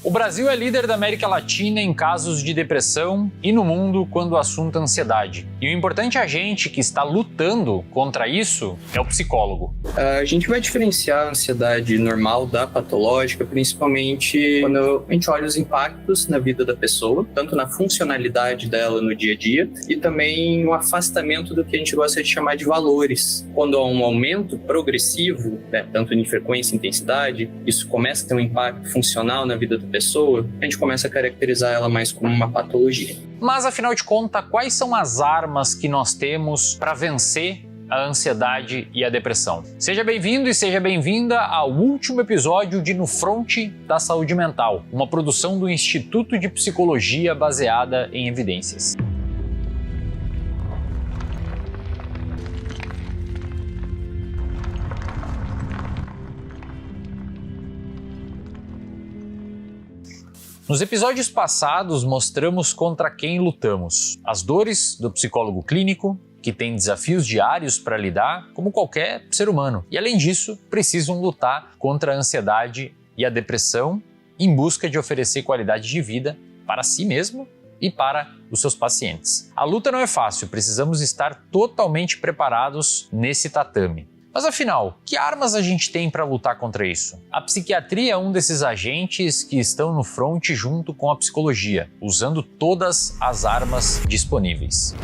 O Brasil é líder da América Latina em casos de depressão e no mundo quando o assunto é ansiedade. E o importante agente que está lutando contra isso é o psicólogo. A gente vai diferenciar a ansiedade normal da patológica, principalmente quando a gente olha os impactos na vida da pessoa, tanto na funcionalidade dela no dia a dia e também no afastamento do que a gente gosta de chamar de valores. Quando há um aumento progressivo, tanto em frequência e intensidade, isso começa a ter um impacto funcional na vida da pessoa, a gente começa a caracterizar ela mais como uma patologia. Mas afinal de contas, quais são as armas que nós temos para vencer a ansiedade e a depressão? Seja bem-vindo e seja bem-vinda ao último episódio de No Fronte da Saúde Mental, uma produção do Instituto de Psicologia baseada em evidências. Nos episódios passados, mostramos contra quem lutamos. As dores do psicólogo clínico, que tem desafios diários para lidar, como qualquer ser humano. E além disso, precisam lutar contra a ansiedade e a depressão em busca de oferecer qualidade de vida para si mesmo e para os seus pacientes. A luta não é fácil, precisamos estar totalmente preparados nesse tatame. Mas afinal, que armas a gente tem para lutar contra isso? A psiquiatria é um desses agentes que estão no fronte junto com a psicologia, usando todas as armas disponíveis.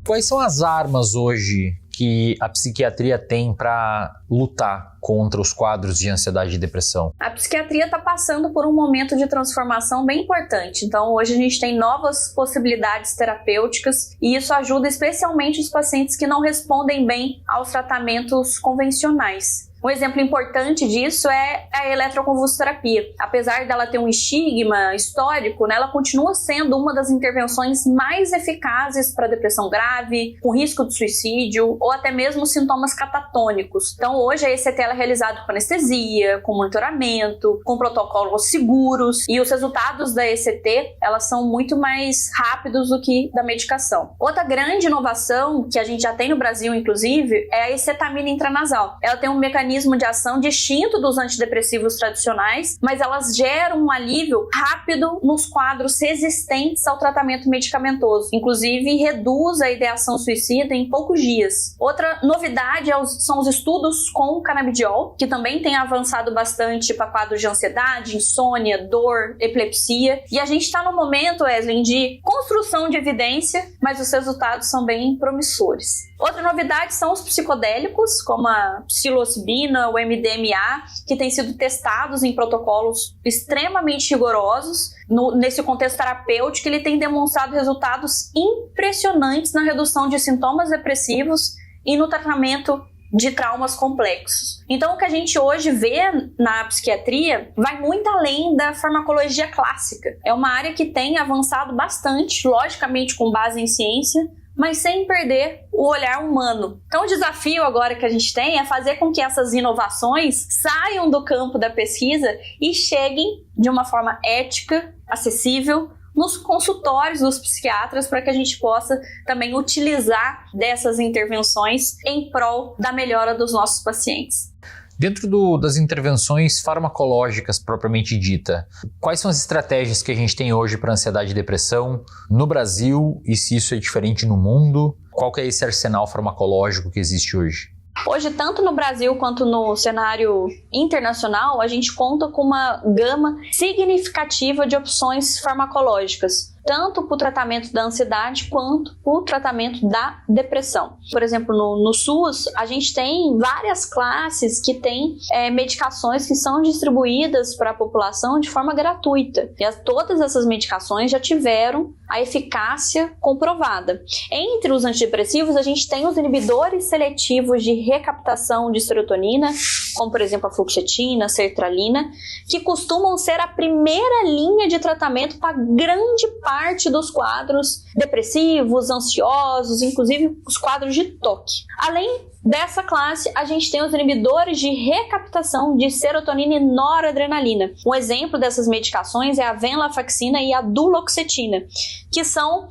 Quais são as armas hoje que a psiquiatria tem para lutar contra os quadros de ansiedade e depressão? A psiquiatria está passando por um momento de transformação bem importante. Então, hoje a gente tem novas possibilidades terapêuticas e isso ajuda especialmente os pacientes que não respondem bem aos tratamentos convencionais. Um exemplo importante disso é a eletroconvulsoterapia. Apesar dela ter um estigma histórico, ela continua sendo uma das intervenções mais eficazes para depressão grave, com risco de suicídio ou até mesmo sintomas catatônicos. Então hoje a ECT é realizada com anestesia, com monitoramento, com protocolos seguros e os resultados da ECT elas são muito mais rápidos do que da medicação. Outra grande inovação que a gente já tem no Brasil, inclusive, é a escetamina intranasal. Ela tem um mecanismo de ação distinto dos antidepressivos tradicionais, mas elas geram um alívio rápido nos quadros resistentes ao tratamento medicamentoso. Inclusive, reduz a ideação suicida em poucos dias. Outra novidade são os estudos com canabidiol, que também tem avançado bastante para quadros de ansiedade, insônia, dor, epilepsia. E a gente está no momento, Wesley, de construção de evidência, mas os resultados são bem promissores. Outra novidade são os psicodélicos, como a psilocibina, o MDMA, que têm sido testados em protocolos extremamente rigorosos. Nesse contexto terapêutico, ele tem demonstrado resultados impressionantes na redução de sintomas depressivos e no tratamento de traumas complexos. Então, o que a gente hoje vê na psiquiatria vai muito além da farmacologia clássica. É uma área que tem avançado bastante, logicamente com base em ciência, mas sem perder o olhar humano. Então o desafio agora que a gente tem é fazer com que essas inovações saiam do campo da pesquisa e cheguem de uma forma ética, acessível, nos consultórios dos psiquiatras para que a gente possa também utilizar dessas intervenções em prol da melhora dos nossos pacientes. Dentro das intervenções farmacológicas propriamente dita, quais são as estratégias que a gente tem hoje para ansiedade e depressão no Brasil e se isso é diferente no mundo? Qual que é esse arsenal farmacológico que existe hoje? Hoje, tanto no Brasil quanto no cenário internacional, a gente conta com uma gama significativa de opções farmacológicas, tanto para o tratamento da ansiedade quanto para o tratamento da depressão. Por exemplo, no SUS, a gente tem várias classes que têm medicações que são distribuídas para a população de forma gratuita. E todas essas medicações já tiveram a eficácia comprovada. Entre os antidepressivos, a gente tem os inibidores seletivos de recaptação de serotonina, como por exemplo a fluoxetina, a sertralina, que costumam ser a primeira linha de tratamento para grande parte dos quadros depressivos, ansiosos, inclusive os quadros de TOC. Além Dessa classe, a gente tem os inibidores de recaptação de serotonina e noradrenalina. Um exemplo dessas medicações é a venlafaxina e a duloxetina, que são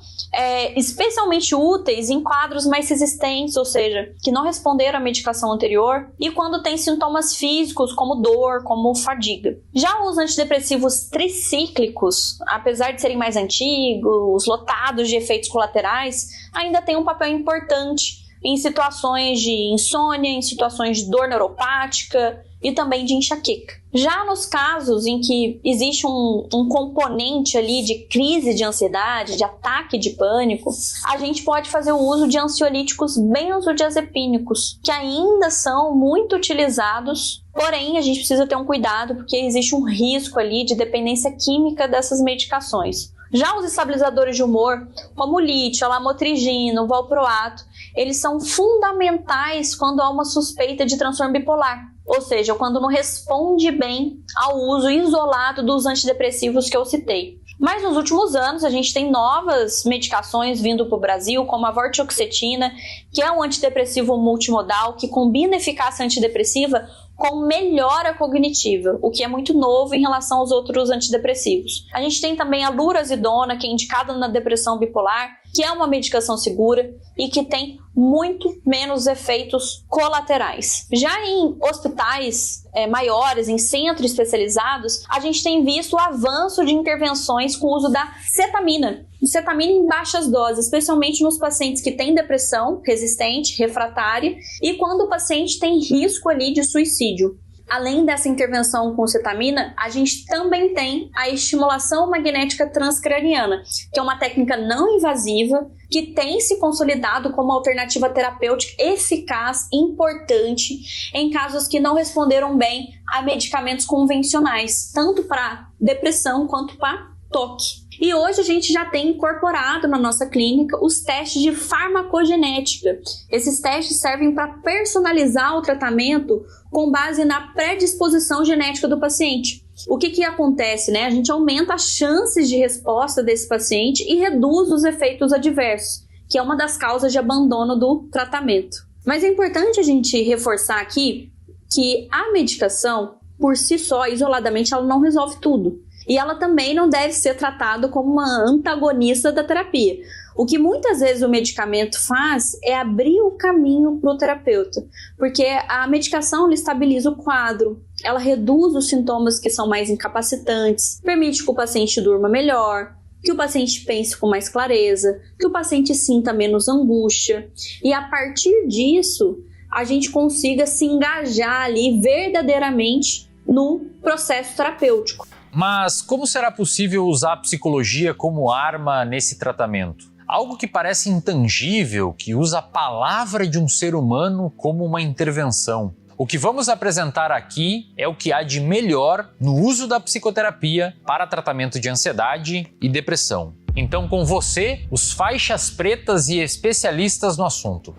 especialmente úteis em quadros mais resistentes, ou seja, que não responderam à medicação anterior, e quando tem sintomas físicos como dor, como fadiga. Já os antidepressivos tricíclicos, apesar de serem mais antigos, lotados de efeitos colaterais, ainda têm um papel importante em situações de insônia, em situações de dor neuropática e também de enxaqueca. Já nos casos em que existe um componente ali de crise de ansiedade, de ataque de pânico, a gente pode fazer o uso de ansiolíticos benzodiazepínicos, que ainda são muito utilizados, porém a gente precisa ter um cuidado porque existe um risco ali de dependência química dessas medicações. Já os estabilizadores de humor, como o lítio, a lamotrigina, o valproato, eles são fundamentais quando há uma suspeita de transtorno bipolar, ou seja, quando não responde bem ao uso isolado dos antidepressivos que eu citei. Mas nos últimos anos a gente tem novas medicações vindo para o Brasil, como a vortioxetina, que é um antidepressivo multimodal que combina eficácia antidepressiva com melhora cognitiva, o que é muito novo em relação aos outros antidepressivos. A gente tem também a lurazidona, que é indicada na depressão bipolar, que é uma medicação segura e que tem muito menos efeitos colaterais. Já em hospitais maiores, em centros especializados, a gente tem visto o avanço de intervenções com o uso da cetamina. Cetamina em baixas doses, especialmente nos pacientes que têm depressão resistente, refratária, e quando o paciente tem risco ali de suicídio. Além dessa intervenção com cetamina, a gente também tem a estimulação magnética transcraniana, que é uma técnica não invasiva que tem se consolidado como alternativa terapêutica eficaz e importante em casos que não responderam bem a medicamentos convencionais, tanto para depressão quanto para toque. E hoje a gente já tem incorporado na nossa clínica os testes de farmacogenética. Esses testes servem para personalizar o tratamento com base na predisposição genética do paciente. O que acontece, né? A gente aumenta as chances de resposta desse paciente e reduz os efeitos adversos, que é uma das causas de abandono do tratamento. Mas é importante a gente reforçar aqui que a medicação, por si só, isoladamente, ela não resolve tudo. E ela também não deve ser tratada como uma antagonista da terapia. O que muitas vezes o medicamento faz é abrir o caminho para o terapeuta, porque a medicação ela estabiliza o quadro, ela reduz os sintomas que são mais incapacitantes, permite que o paciente durma melhor, que o paciente pense com mais clareza, que o paciente sinta menos angústia. E a partir disso, a gente consiga se engajar ali verdadeiramente no processo terapêutico. Mas como será possível usar a psicologia como arma nesse tratamento? Algo que parece intangível, que usa a palavra de um ser humano como uma intervenção. O que vamos apresentar aqui é o que há de melhor no uso da psicoterapia para tratamento de ansiedade e depressão. Então, com você, os faixas pretas e especialistas no assunto.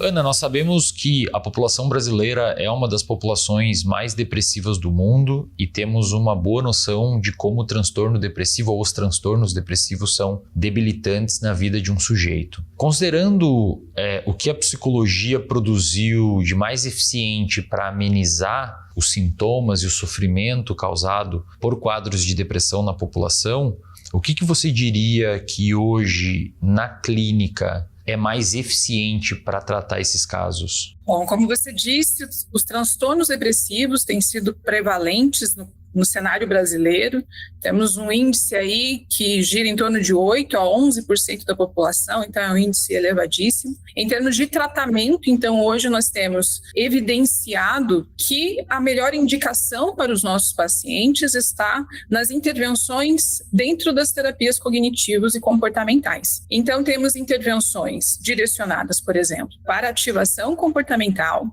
Ana, nós sabemos que a população brasileira é uma das populações mais depressivas do mundo e temos uma boa noção de como o transtorno depressivo ou os transtornos depressivos são debilitantes na vida de um sujeito. Considerando o que a psicologia produziu de mais eficiente para amenizar os sintomas e o sofrimento causado por quadros de depressão na população, o que você diria que hoje na clínica é mais eficiente para tratar esses casos? Bom, como você disse, os transtornos depressivos têm sido prevalentes no cenário brasileiro. Temos um índice aí que gira em torno de 8% a 11% da população, então é um índice elevadíssimo. Em termos de tratamento, então hoje nós temos evidenciado que a melhor indicação para os nossos pacientes está nas intervenções dentro das terapias cognitivas e comportamentais. Então temos intervenções direcionadas, por exemplo, para a ativação comportamental,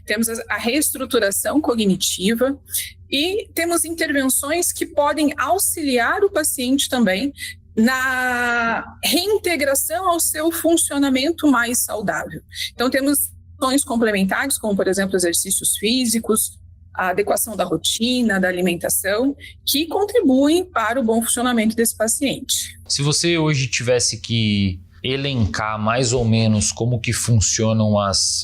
temos a reestruturação cognitiva, e temos intervenções que podem auxiliar o paciente também na reintegração ao seu funcionamento mais saudável. Então, temos ações complementares, como, por exemplo, exercícios físicos, a adequação da rotina, da alimentação, que contribuem para o bom funcionamento desse paciente. Se você hoje tivesse que elencar mais ou menos como que funcionam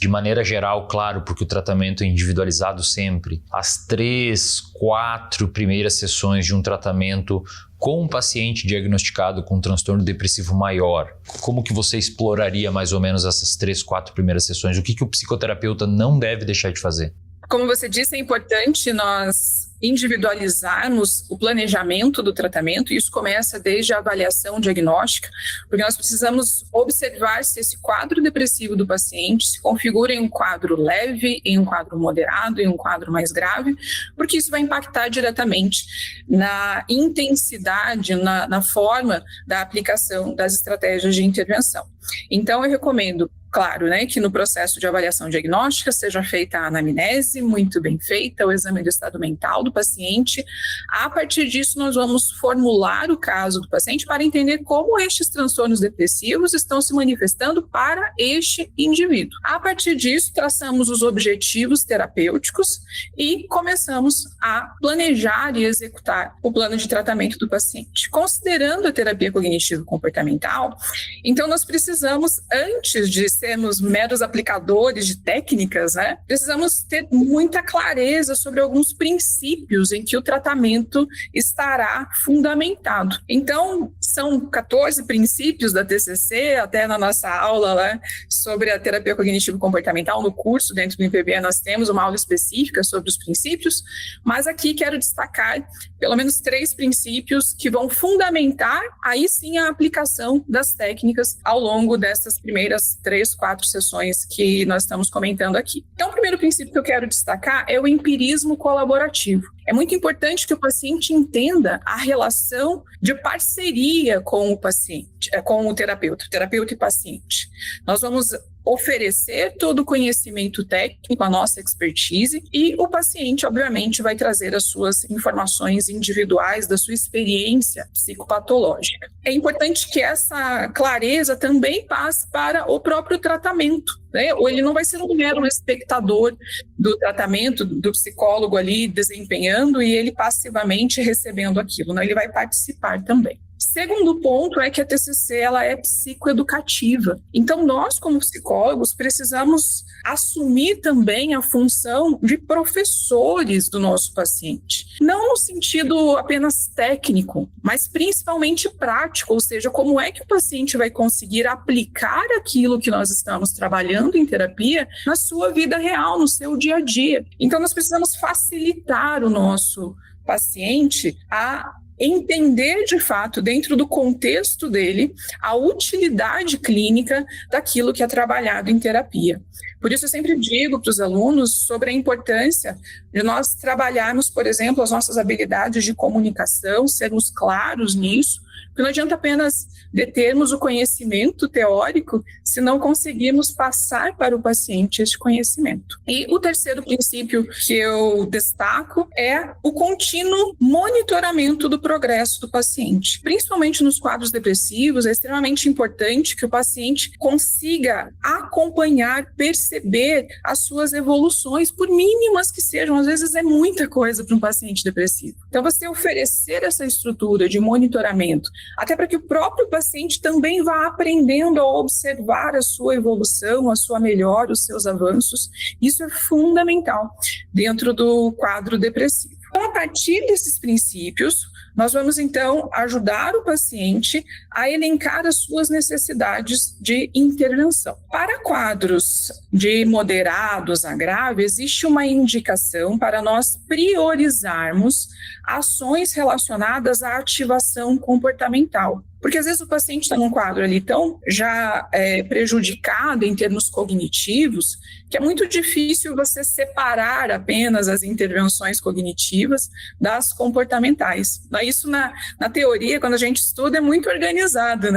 de maneira geral, claro, porque o tratamento é individualizado sempre, as 3, 4 primeiras sessões de um tratamento com um paciente diagnosticado com um transtorno depressivo maior, como que você exploraria mais ou menos essas 3, 4 primeiras sessões? O que o psicoterapeuta não deve deixar de fazer? Como você disse, é importante nós individualizarmos o planejamento do tratamento, e isso começa desde a avaliação diagnóstica, porque nós precisamos observar se esse quadro depressivo do paciente se configura em um quadro leve, em um quadro moderado, em um quadro mais grave, porque isso vai impactar diretamente na intensidade, na forma da aplicação das estratégias de intervenção. Então, eu recomendo, claro, que no processo de avaliação diagnóstica seja feita a anamnese, muito bem feita, o exame do estado mental do paciente. A partir disso, nós vamos formular o caso do paciente para entender como estes transtornos depressivos estão se manifestando para este indivíduo. A partir disso, traçamos os objetivos terapêuticos e começamos a planejar e executar o plano de tratamento do paciente. Considerando a terapia cognitivo-comportamental, então nós precisamos, antes de sermos meros aplicadores de técnicas, precisamos ter muita clareza sobre alguns princípios em que o tratamento estará fundamentado. Então, são 14 princípios da TCC, até na nossa aula sobre a terapia cognitivo-comportamental, no curso dentro do IPBE nós temos uma aula específica sobre os princípios, mas aqui quero destacar pelo menos 3 princípios que vão fundamentar aí sim a aplicação das técnicas ao longo dessas primeiras 3, 4 sessões que nós estamos comentando aqui. Então, o primeiro princípio que eu quero destacar é o empirismo colaborativo. É muito importante que o paciente entenda a relação de parceria com o paciente, com o terapeuta e paciente. Nós vamos oferecer todo o conhecimento técnico, a nossa expertise, e o paciente, obviamente, vai trazer as suas informações individuais da sua experiência psicopatológica. É importante que essa clareza também passe para o próprio tratamento, ou ele não vai ser um mero espectador do tratamento, do psicólogo ali desempenhando e ele passivamente recebendo aquilo, ele vai participar também. Segundo ponto é que a TCC ela é psicoeducativa. Então, nós, como psicólogos, precisamos assumir também a função de professores do nosso paciente. Não no sentido apenas técnico, mas principalmente prático, ou seja, como é que o paciente vai conseguir aplicar aquilo que nós estamos trabalhando em terapia na sua vida real, no seu dia a dia. Então, nós precisamos facilitar o nosso paciente a entender de fato, dentro do contexto dele, a utilidade clínica daquilo que é trabalhado em terapia. Por isso eu sempre digo para os alunos sobre a importância de nós trabalharmos, por exemplo, as nossas habilidades de comunicação, sermos claros nisso, porque não adianta apenas determos o conhecimento teórico se não conseguirmos passar para o paciente esse conhecimento. E o terceiro princípio que eu destaco é o contínuo monitoramento do progresso do paciente. Principalmente nos quadros depressivos, é extremamente importante que o paciente consiga acompanhar, perceber as suas evoluções, por mínimas que sejam, às vezes é muita coisa para um paciente depressivo. Então, você oferecer essa estrutura de monitoramento, até para que o próprio paciente também vá aprendendo a observar a sua evolução, a sua melhora, os seus avanços. Isso é fundamental dentro do quadro depressivo. Então, a partir desses princípios, nós vamos, então, ajudar o paciente a elencar as suas necessidades de intervenção. Para quadros de moderados a grave, existe uma indicação para nós priorizarmos ações relacionadas à ativação comportamental. Porque às vezes o paciente está num quadro ali tão já prejudicado em termos cognitivos, que é muito difícil você separar apenas as intervenções cognitivas das comportamentais. Isso na teoria, quando a gente estuda, é muito organizado,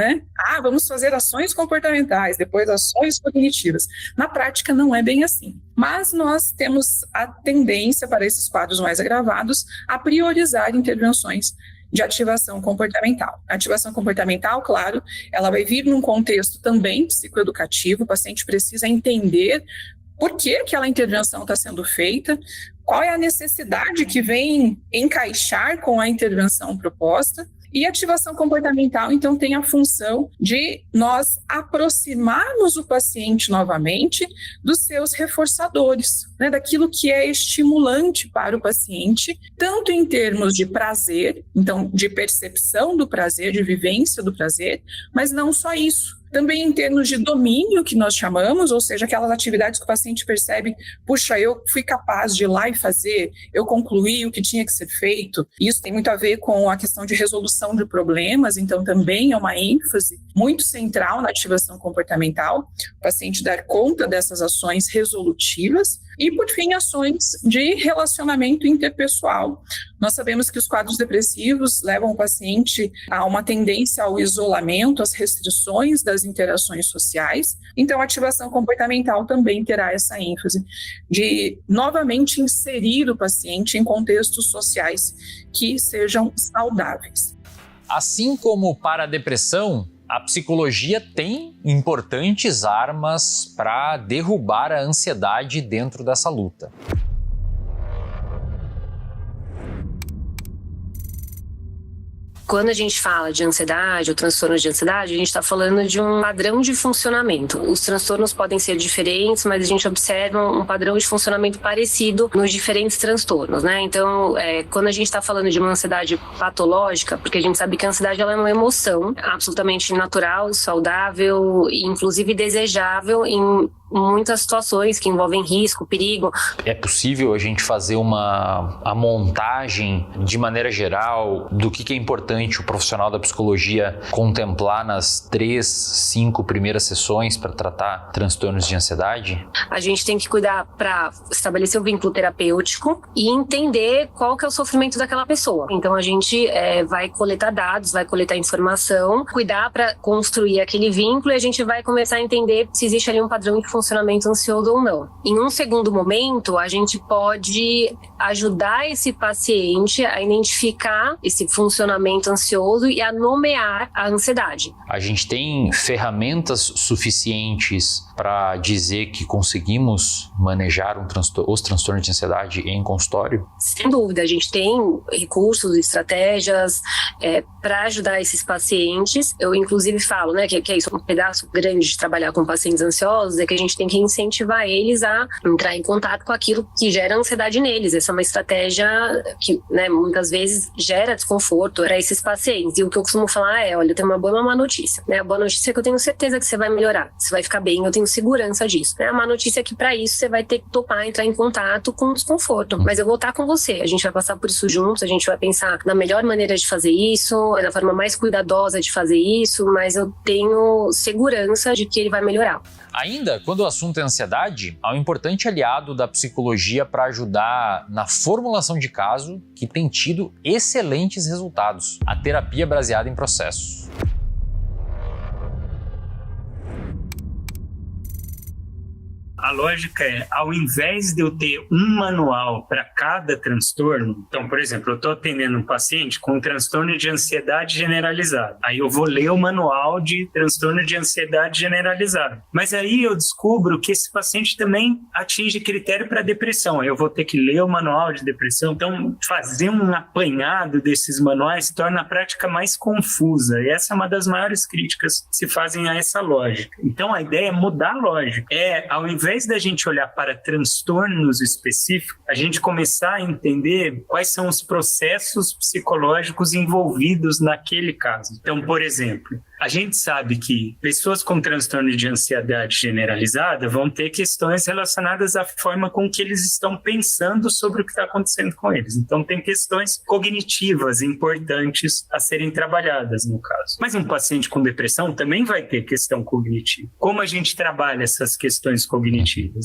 vamos fazer ações comportamentais, depois ações cognitivas. Na prática não é bem assim. Mas nós temos a tendência para esses quadros mais agravados a priorizar intervenções de ativação comportamental. A ativação comportamental, claro, ela vai vir num contexto também psicoeducativo, o paciente precisa entender por que aquela intervenção está sendo feita, qual é a necessidade que vem encaixar com a intervenção proposta. E ativação comportamental, então, tem a função de nós aproximarmos o paciente novamente dos seus reforçadores, né, daquilo que é estimulante para o paciente, tanto em termos de prazer, então, de percepção do prazer, de vivência do prazer, mas não só isso. Também em termos de domínio, que nós chamamos, ou seja, aquelas atividades que o paciente percebe, puxa, eu fui capaz de ir lá e fazer, eu concluí o que tinha que ser feito. Isso tem muito a ver com a questão de resolução de problemas, então também é uma ênfase muito central na ativação comportamental, o paciente dar conta dessas ações resolutivas. E, por fim, ações de relacionamento interpessoal. Nós sabemos que os quadros depressivos levam o paciente a uma tendência ao isolamento, às restrições das interações sociais. Então, a ativação comportamental também terá essa ênfase de, novamente, inserir o paciente em contextos sociais que sejam saudáveis. Assim como para a depressão, a psicologia tem importantes armas para derrubar a ansiedade dentro dessa luta. Quando a gente fala de ansiedade ou transtornos de ansiedade, a gente está falando de um padrão de funcionamento. Os transtornos podem ser diferentes, mas a gente observa um padrão de funcionamento parecido nos diferentes transtornos, né? Então, quando a gente está falando de uma ansiedade patológica, porque a gente sabe que a ansiedade ela é uma emoção absolutamente natural, saudável e inclusive desejável em muitas situações que envolvem risco, perigo. É possível a gente fazer a montagem de maneira geral do que é importante o profissional da psicologia contemplar nas 3, 5 primeiras sessões para tratar transtornos de ansiedade? A gente tem que cuidar para estabelecer o vínculo terapêutico e entender qual que é o sofrimento daquela pessoa. Então a gente vai coletar dados, vai coletar informação, cuidar para construir aquele vínculo e a gente vai começar a entender se existe ali um padrão de funcionamento ansioso ou não. Em um segundo momento, a gente pode ajudar esse paciente a identificar esse funcionamento ansioso e a nomear a ansiedade. A gente tem ferramentas suficientes para dizer que conseguimos manejar os transtornos de ansiedade em consultório? Sem dúvida, a gente tem recursos, estratégias para ajudar esses pacientes. Eu, inclusive, falo, né, que é isso, um pedaço grande de trabalhar com pacientes ansiosos, é que a gente tem que incentivar eles a entrar em contato com aquilo que gera ansiedade neles. Essa é uma estratégia que, né, muitas vezes gera desconforto para esses pacientes. E o que eu costumo falar é, olha, eu tenho uma boa e uma má notícia. Né? A boa notícia é que eu tenho certeza que você vai melhorar, você vai ficar bem, eu tenho segurança disso. Né? A má notícia é que para isso você vai ter que topar, entrar em contato com o desconforto. Mas eu vou estar com você, a gente vai passar por isso juntos, a gente vai pensar na melhor maneira de fazer isso, na forma mais cuidadosa de fazer isso, mas eu tenho segurança de que ele vai melhorar. Ainda, quando o assunto é ansiedade, há um importante aliado da psicologia para ajudar na formulação de caso que tem tido excelentes resultados: a terapia baseada em processos. A lógica é, ao invés de eu ter um manual para cada transtorno, então, por exemplo, eu estou atendendo um paciente com um transtorno de ansiedade generalizada. Aí eu vou ler o manual de transtorno de ansiedade generalizada. Mas aí eu descubro que esse paciente também atinge critério para depressão. Aí eu vou ter que ler o manual de depressão. Então, fazer um apanhado desses manuais torna a prática mais confusa. E essa é uma das maiores críticas que se fazem a essa lógica. Então, a ideia é mudar a lógica. Ao invés da gente olhar para transtornos específicos, a gente começar a entender quais são os processos psicológicos envolvidos naquele caso. Então, por exemplo, a gente sabe que pessoas com transtorno de ansiedade generalizada vão ter questões relacionadas à forma com que eles estão pensando sobre o que está acontecendo com eles. Então, tem questões cognitivas importantes a serem trabalhadas, no caso. Mas um paciente com depressão também vai ter questão cognitiva. Como a gente trabalha essas questões cognitivas?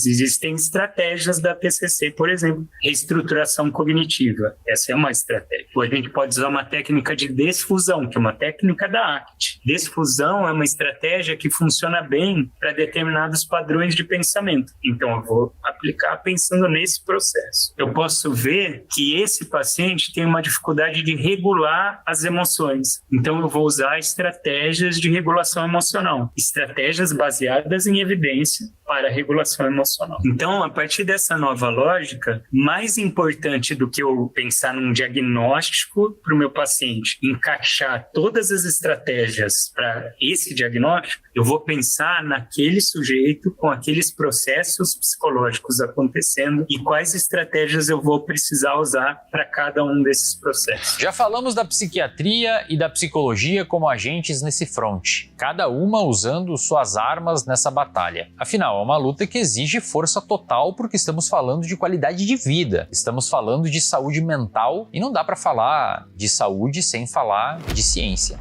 Existem estratégias da TCC, por exemplo, reestruturação cognitiva. Essa é uma estratégia. Ou a gente pode usar uma técnica de desfusão, que é uma técnica da ACT. Desfusão é uma estratégia que funciona bem para determinados padrões de pensamento. Então, eu vou aplicar pensando nesse processo. Eu posso ver que esse paciente tem uma dificuldade de regular as emoções. Então, eu vou usar estratégias de regulação emocional. Estratégias baseadas em evidência para a regulação emocional. Então, a partir dessa nova lógica, mais importante do que eu pensar num diagnóstico para o meu paciente, encaixar todas as estratégias para esse diagnóstico, eu vou pensar naquele sujeito com aqueles processos psicológicos acontecendo e quais estratégias eu vou precisar usar para cada um desses processos. Já falamos da psiquiatria e da psicologia como agentes nesse fronte, cada uma usando suas armas nessa batalha. Afinal, é uma luta que exige força total porque estamos falando de qualidade de vida, estamos falando de saúde mental e não dá para falar de saúde sem falar de ciência.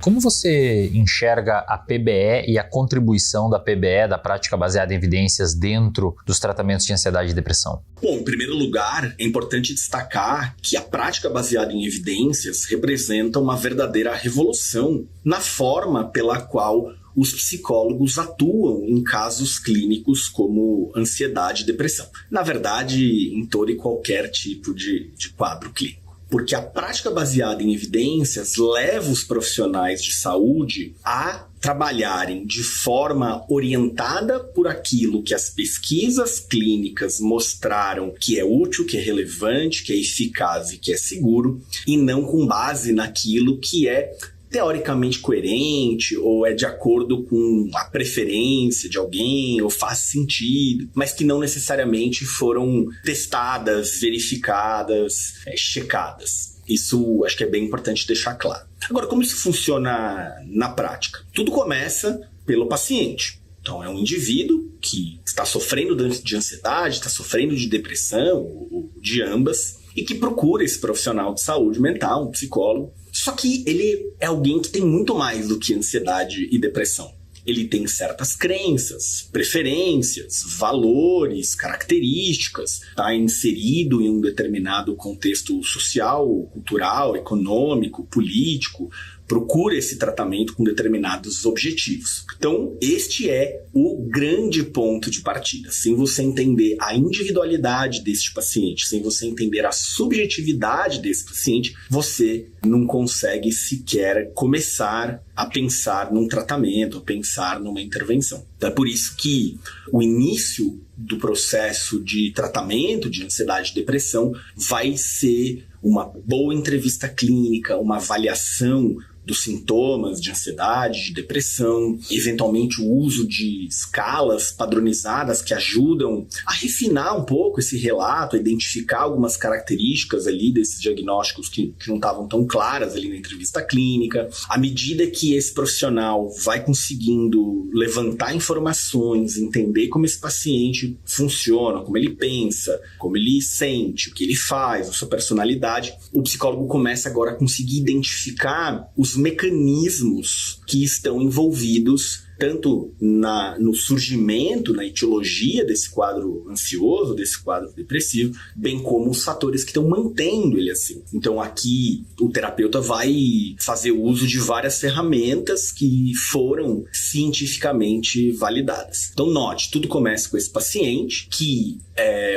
Como você enxerga a PBE e a contribuição da PBE, da prática baseada em evidências, dentro dos tratamentos de ansiedade e depressão? Bom, em primeiro lugar, é importante destacar que a prática baseada em evidências representa uma verdadeira revolução na forma pela qual os psicólogos atuam em casos clínicos como ansiedade e depressão. Na verdade, em todo e qualquer tipo de quadro clínico. Porque a prática baseada em evidências leva os profissionais de saúde a trabalharem de forma orientada por aquilo que as pesquisas clínicas mostraram que é útil, que é relevante, que é eficaz e que é seguro, e não com base naquilo que é teoricamente coerente ou é de acordo com a preferência de alguém ou faz sentido, mas que não necessariamente foram testadas, verificadas, checadas. Isso acho que é bem importante deixar claro. Agora, como isso funciona na prática? Tudo começa pelo paciente. Então, é um indivíduo que está sofrendo de ansiedade, está sofrendo de depressão, ou de ambas, e que procura esse profissional de saúde mental, um psicólogo. Só que ele é alguém que tem muito mais do que ansiedade e depressão. Ele tem certas crenças, preferências, valores, características, está inserido em um determinado contexto social, cultural, econômico, político, procura esse tratamento com determinados objetivos. Então, este é o grande ponto de partida. Sem você entender a individualidade deste paciente, sem você entender a subjetividade desse paciente, você não consegue sequer começar a pensar num tratamento, a pensar numa intervenção. Então, é por isso que o início do processo de tratamento de ansiedade e depressão vai ser uma boa entrevista clínica, uma avaliação dos sintomas de ansiedade, de depressão, eventualmente o uso de escalas padronizadas que ajudam a refinar um pouco esse relato, a identificar algumas características ali desses diagnósticos que não estavam tão claras ali na entrevista clínica. À medida que esse profissional vai conseguindo levantar informações, entender como esse paciente funciona, como ele pensa, como ele sente, o que ele faz, a sua personalidade, o psicólogo começa agora a conseguir identificar os mecanismos que estão envolvidos tanto no surgimento, na etiologia desse quadro ansioso, desse quadro depressivo, bem como os fatores que estão mantendo ele assim. Então aqui o terapeuta vai fazer uso de várias ferramentas que foram cientificamente validadas. Então note, tudo começa com esse paciente que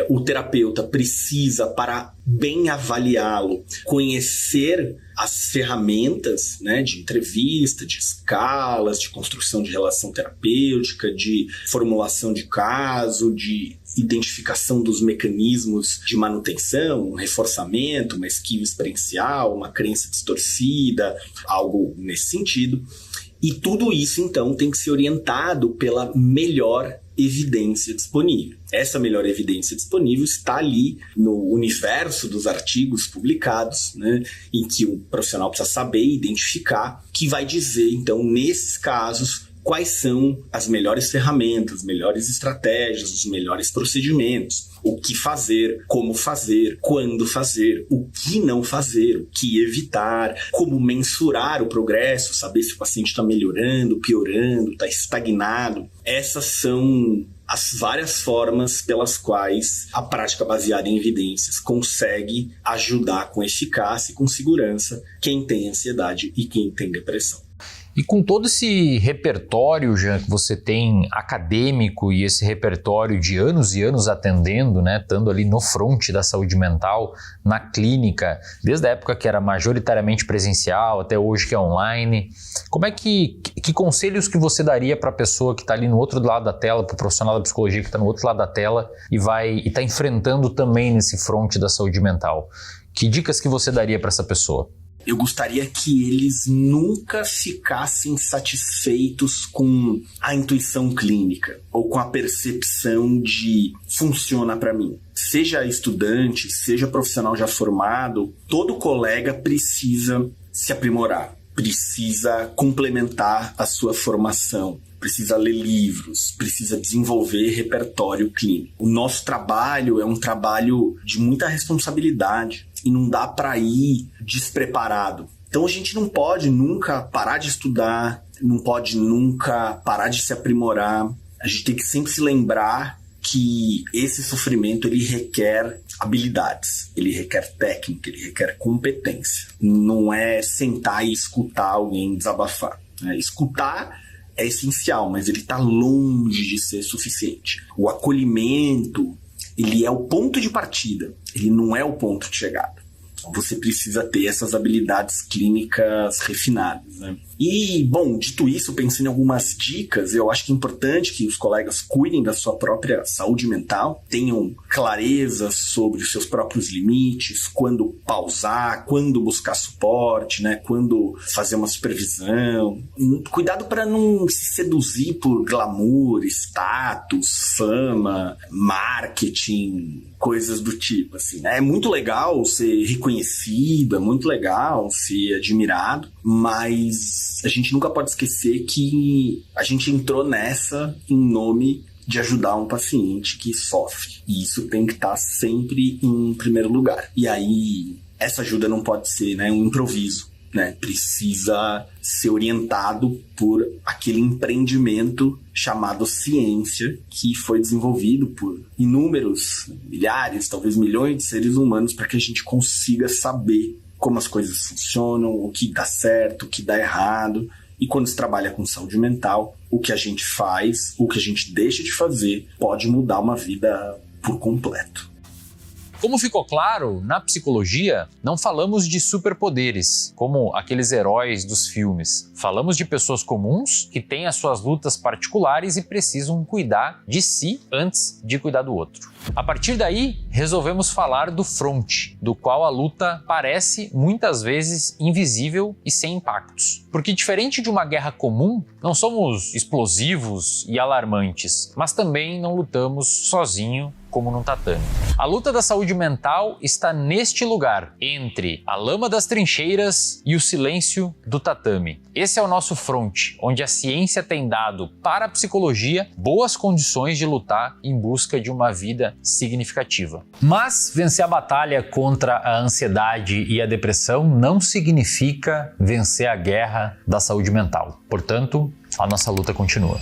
o terapeuta precisa, para bem avaliá-lo, conhecer as ferramentas, né, de entrevista, de escalas, de construção de relação terapêutica, de formulação de caso, de identificação dos mecanismos de manutenção, um reforçamento, uma esquiva experiencial, uma crença distorcida, algo nesse sentido. E tudo isso, então, tem que ser orientado pela melhor evidência disponível. Essa melhor evidência disponível está ali no universo dos artigos publicados, né, em que o profissional precisa saber identificar, que vai dizer, então, nesses casos, quais são as melhores ferramentas, as melhores estratégias, os melhores procedimentos, o que fazer, como fazer, quando fazer, o que não fazer, o que evitar, como mensurar o progresso, saber se o paciente está melhorando, piorando, está estagnado. Essas são as várias formas pelas quais a prática baseada em evidências consegue ajudar com eficácia e com segurança quem tem ansiedade e quem tem depressão. E com todo esse repertório, Jean, que você tem acadêmico e esse repertório de anos e anos atendendo, né, estando ali no front da saúde mental, na clínica, desde a época que era majoritariamente presencial até hoje que é online, como é que conselhos que você daria para a pessoa que está ali no outro lado da tela, para o profissional da psicologia que está no outro lado da tela e está enfrentando também nesse front da saúde mental? Que dicas que você daria para essa pessoa? Eu gostaria que eles nunca ficassem satisfeitos com a intuição clínica ou com a percepção de funciona para mim. Seja estudante, seja profissional já formado, todo colega precisa se aprimorar, precisa complementar a sua formação, precisa ler livros, precisa desenvolver repertório clínico. O nosso trabalho é um trabalho de muita responsabilidade e não dá para ir despreparado. Então a gente não pode nunca parar de estudar, não pode nunca parar de se aprimorar. A gente tem que sempre se lembrar que esse sofrimento ele requer habilidades, ele requer técnica, ele requer competência. Não é sentar e escutar alguém desabafar. Escutar é essencial, mas ele está longe de ser suficiente. O acolhimento, ele é o ponto de partida, ele não é o ponto de chegada. Você precisa ter essas habilidades clínicas refinadas, né? E, bom, dito isso, pensando em algumas dicas, eu acho que é importante que os colegas cuidem da sua própria saúde mental, tenham clareza sobre os seus próprios limites, quando pausar, quando buscar suporte, né? Quando fazer uma supervisão. Cuidado para não se seduzir por glamour, status, fama, marketing, coisas do tipo, assim, né? É muito legal ser reconhecido, é muito legal ser admirado, mas a gente nunca pode esquecer que a gente entrou nessa em nome de ajudar um paciente que sofre. E isso tem que estar sempre em primeiro lugar. E aí, essa ajuda não pode ser, né, um improviso, né? Precisa ser orientado por aquele empreendimento chamado ciência, que foi desenvolvido por inúmeros, milhares, talvez milhões de seres humanos para que a gente consiga saber como as coisas funcionam, o que dá certo, o que dá errado. E quando se trabalha com saúde mental, o que a gente faz, o que a gente deixa de fazer, pode mudar uma vida por completo. Como ficou claro, na psicologia não falamos de superpoderes, como aqueles heróis dos filmes. Falamos de pessoas comuns que têm as suas lutas particulares e precisam cuidar de si antes de cuidar do outro. A partir daí, resolvemos falar do front, do qual a luta parece muitas vezes invisível e sem impactos. Porque diferente de uma guerra comum, não somos explosivos e alarmantes, mas também não lutamos sozinho como num tatame. A luta da saúde mental está neste lugar, entre a lama das trincheiras e o silêncio do tatame. Esse é o nosso front, onde a ciência tem dado para a psicologia boas condições de lutar em busca de uma vida significativa. Mas vencer a batalha contra a ansiedade e a depressão não significa vencer a guerra da saúde mental. Portanto, a nossa luta continua.